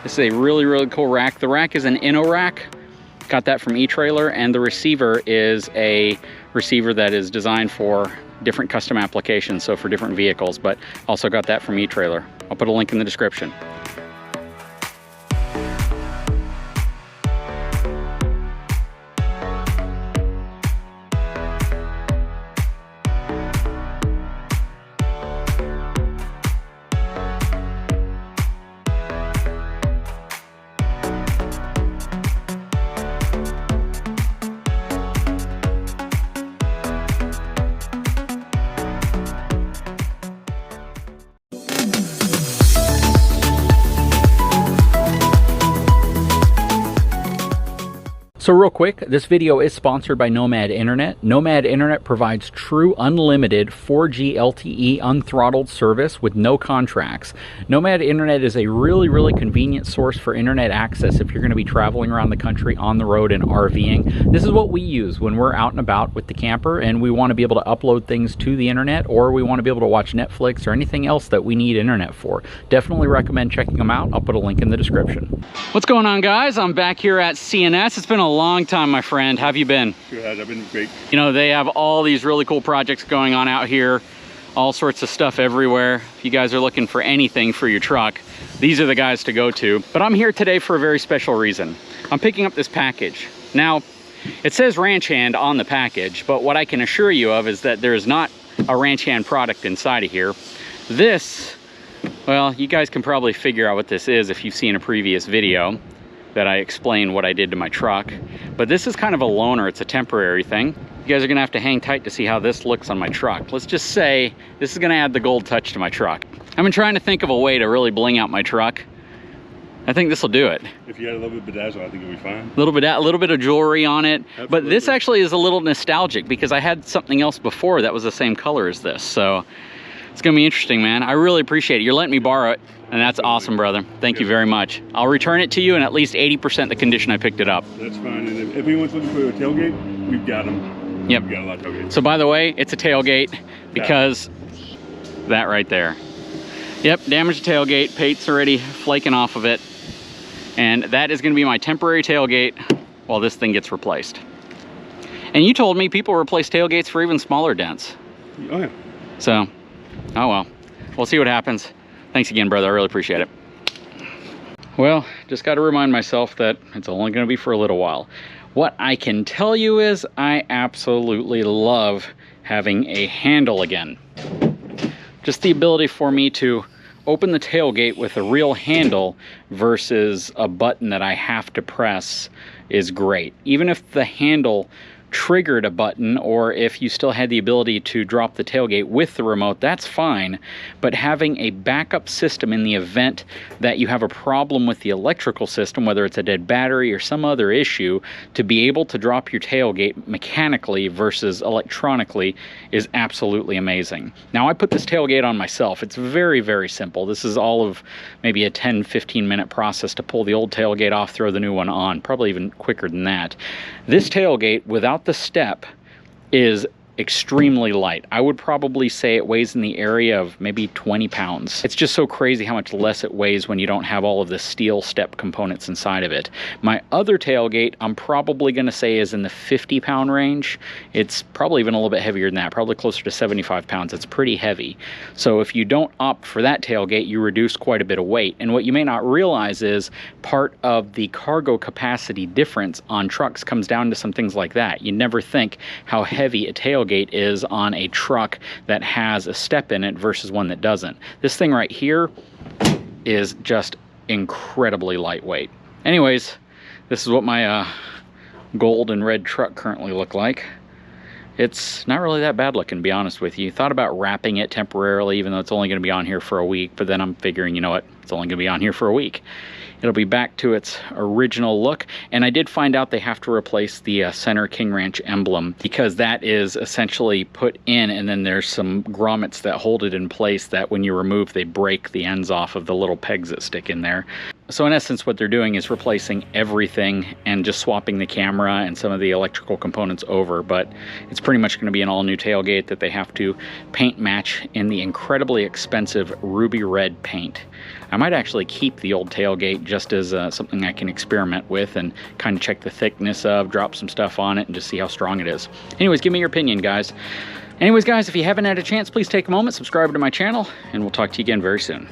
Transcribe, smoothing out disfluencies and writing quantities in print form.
This is a really, really cool rack. The rack is an Inno rack. Got that from eTrailer, and the receiver is a receiver that is designed for different custom applications, so for different vehicles, but also got that from eTrailer. I'll put a link in the description. So real quick, this video is sponsored by Nomad Internet. Nomad Internet provides true unlimited 4G LTE unthrottled service with no contracts. Nomad Internet is a really, really convenient source for internet access if you're going to be traveling around the country on the road and RVing. This is what we use when we're out and about with the camper and we want to be able to upload things to the internet, or we want to be able to watch Netflix or anything else that we need internet for. Definitely recommend checking them out. I'll put a link in the description. What's going on, guys? I'm back here at CNS. It's been a long time, my friend. How have you been? Good. I've been great. You know, they have all these really cool projects going on out here, all sorts of stuff everywhere. If you guys are looking for anything for your truck, these are the guys to go to. But I'm here today for a very special reason. I'm picking up this package. Now, it says Ranch Hand on the package, but what I can assure you of is that there is not a Ranch Hand product inside of here. This, well, you guys can probably figure out what this is if you've seen a previous video that I explained what I did to my truck. But this is kind of a loaner. It's a temporary thing. You guys are gonna have to hang tight to see how this looks on my truck. Let's just say this is gonna add the gold touch to my truck. I've been trying to think of a way to really bling out my truck. I think this will do it. If you had a little bit of bedazzle, I think it'll be fine. A little bit of jewelry on it. Absolutely. But this actually is a little nostalgic because I had something else before that was the same color as this. So it's gonna be interesting, man. I really appreciate it. You're letting me borrow it, and that's awesome, brother. Thank you very much. I'll return it to you in at least 80% the condition I picked it up. That's fine. And if anyone's looking for a tailgate, we've got them. Yep. We've got a lot of tailgates. So by the way, it's a tailgate because that right there. Yep, damaged tailgate. Paint's already flaking off of it. And that is gonna be my temporary tailgate while this thing gets replaced. And you told me people replace tailgates for even smaller dents. Oh yeah. So, oh well, we'll see what happens. Thanks again, brother. I really appreciate it. Well, just got to remind myself that it's only going to be for a little while. What I can tell you is I absolutely love having a handle again. Just the ability for me to open the tailgate with a real handle versus a button that I have to press is great. Even if the handle triggered a button, or if you still had the ability to drop the tailgate with the remote, that's fine. But having a backup system in the event that you have a problem with the electrical system, whether it's a dead battery or some other issue, to be able to drop your tailgate mechanically versus electronically is absolutely amazing. Now, I put this tailgate on myself. It's very, very simple. This is all of maybe a 10-15 minute process to pull the old tailgate off, throw the new one on, probably even quicker than that. This tailgate, without the step, is extremely light. I would probably say it weighs in the area of maybe 20 pounds. It's just so crazy how much less it weighs when you don't have all of the steel step components inside of it. My other tailgate, I'm probably going to say is in the 50-pound range. It's probably even a little bit heavier than that, probably closer to 75 pounds. It's pretty heavy. So if you don't opt for that tailgate, you reduce quite a bit of weight. And what you may not realize is part of the cargo capacity difference on trucks comes down to some things like that. You never think how heavy a tailgate is on a truck that has a step in it versus one that doesn't. This thing right here is just incredibly lightweight. Anyways, this is what my gold and red truck currently look like. It's not really that bad looking, to be honest with you. Thought about wrapping it temporarily, even though it's only going to be on here for a week, but then I'm figuring, you know what, it's only going to be on here for a week. It'll be back to its original look. And I did find out they have to replace the center King Ranch emblem, because that is essentially put in, and then there's some grommets that hold it in place that when you remove, they break the ends off of the little pegs that stick in there. So in essence, what they're doing is replacing everything and just swapping the camera and some of the electrical components over, but it's pretty much going to be an all-new tailgate that they have to paint match in the incredibly expensive ruby red paint. I might actually keep the old tailgate just as something I can experiment with and kind of check the thickness of, drop some stuff on it, and just see how strong it is. Anyways, give me your opinion, guys. Anyways, guys, if you haven't had a chance, please take a moment, subscribe to my channel, and we'll talk to you again very soon.